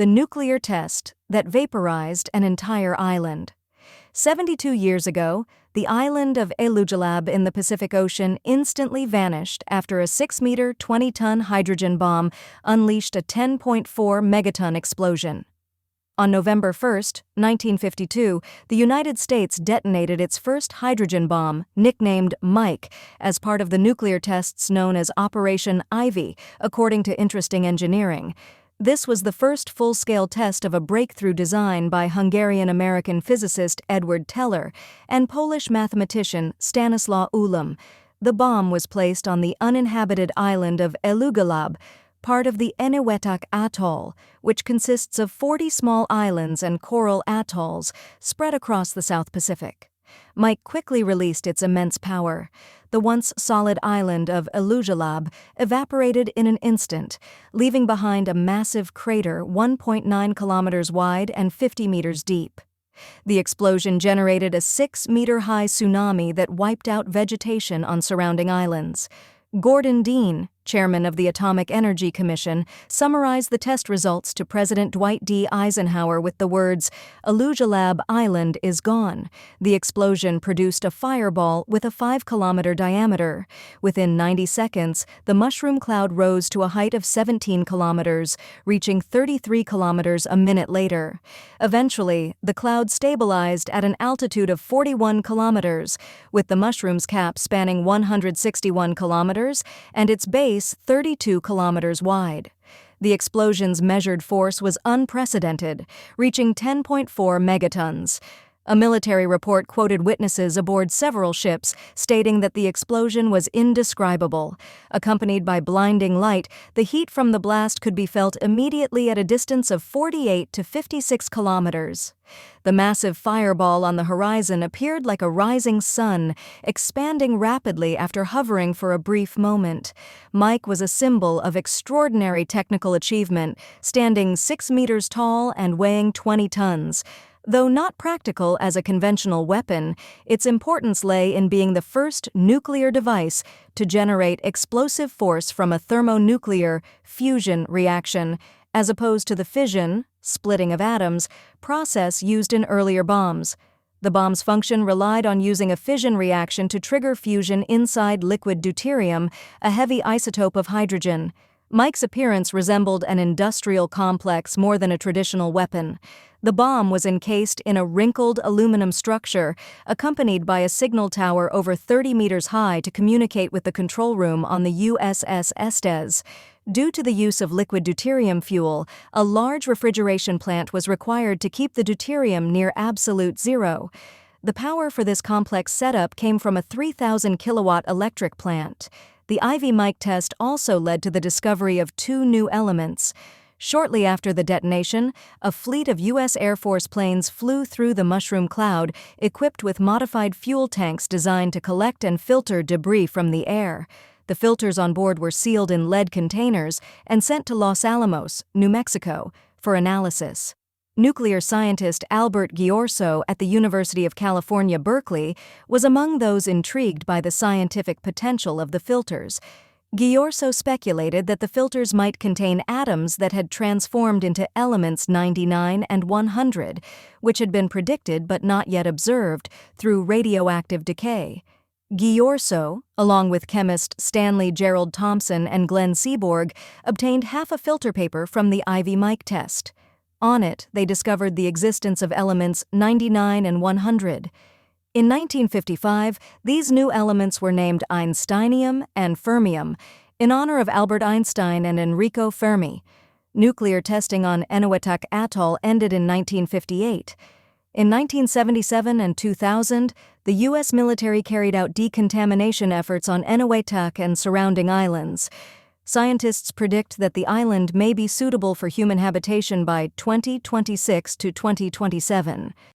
the nuclear test that vaporized an entire island. 72 years ago, the island of Elugelab in the Pacific Ocean instantly vanished after a 6-meter, 20-ton hydrogen bomb unleashed a 10.4 megaton explosion. On November 1, 1952, the United States detonated its first hydrogen bomb, nicknamed Mike, as part of the nuclear tests known as Operation Ivy, according to Interesting Engineering. This was the first full-scale test of a breakthrough design by Hungarian-American physicist Edward Teller and Polish mathematician Stanislaw Ulam. The bomb was placed on the uninhabited island of Elugelab, part of the Enewetak Atoll, which consists of 40 small islands and coral atolls spread across the South Pacific. Mike quickly released its immense power. The once solid island of Elugelab evaporated in an instant, leaving behind a massive crater 1.9 kilometers wide and 50 meters deep. The explosion generated a 6-meter-high tsunami that wiped out vegetation on surrounding islands. Gordon Dean, chairman of the Atomic Energy Commission, summarized the test results to President Dwight D. Eisenhower with the words, "Elugelab Island is gone." The explosion produced a fireball with a 5-kilometer diameter. Within 90 seconds, the mushroom cloud rose to a height of 17 kilometers, reaching 33 kilometers a minute later. Eventually, the cloud stabilized at an altitude of 41 kilometers, with the mushroom's cap spanning 161 kilometers and its base 32 kilometers wide. The explosion's measured force was unprecedented, reaching 10.4 megatons. A military report quoted witnesses aboard several ships, stating that the explosion was indescribable. Accompanied by blinding light, the heat from the blast could be felt immediately at a distance of 48 to 56 kilometers. The massive fireball on the horizon appeared like a rising sun, expanding rapidly after hovering for a brief moment. Mike was a symbol of extraordinary technical achievement, standing 6 meters tall and weighing 20 tons. Though not practical as a conventional weapon, its importance lay in being the first nuclear device to generate explosive force from a thermonuclear fusion reaction, as opposed to the fission, splitting of atoms, process used in earlier bombs. The bomb's function relied on using a fission reaction to trigger fusion inside liquid deuterium, a heavy isotope of hydrogen. Mike's appearance resembled an industrial complex more than a traditional weapon. The bomb was encased in a wrinkled aluminum structure, accompanied by a signal tower over 30 meters high to communicate with the control room on the USS Estes. Due to the use of liquid deuterium fuel, a large refrigeration plant was required to keep the deuterium near absolute zero. The power for this complex setup came from a 3,000-kilowatt electric plant. The Ivy Mike test also led to the discovery of 2 new elements. Shortly after the detonation, a fleet of U.S. Air Force planes flew through the mushroom cloud, equipped with modified fuel tanks designed to collect and filter debris from the air. The filters on board were sealed in lead containers and sent to Los Alamos, New Mexico, for analysis. Nuclear scientist Albert Ghiorso at the University of California, Berkeley, was among those intrigued by the scientific potential of the filters. Ghiorso speculated that the filters might contain atoms that had transformed into elements 99 and 100, which had been predicted but not yet observed through radioactive decay. Ghiorso, along with chemist Stanley Gerald Thompson and Glenn Seaborg, obtained half a filter paper from the Ivy Mike test. On it, they discovered the existence of elements 99 and 100. In 1955, these new elements were named Einsteinium and Fermium, in honor of Albert Einstein and Enrico Fermi. Nuclear testing on Enewetak Atoll ended in 1958. In 1977 and 2000, the U.S. military carried out decontamination efforts on Enewetak and surrounding islands. Scientists predict that the island may be suitable for human habitation by 2026 to 2027.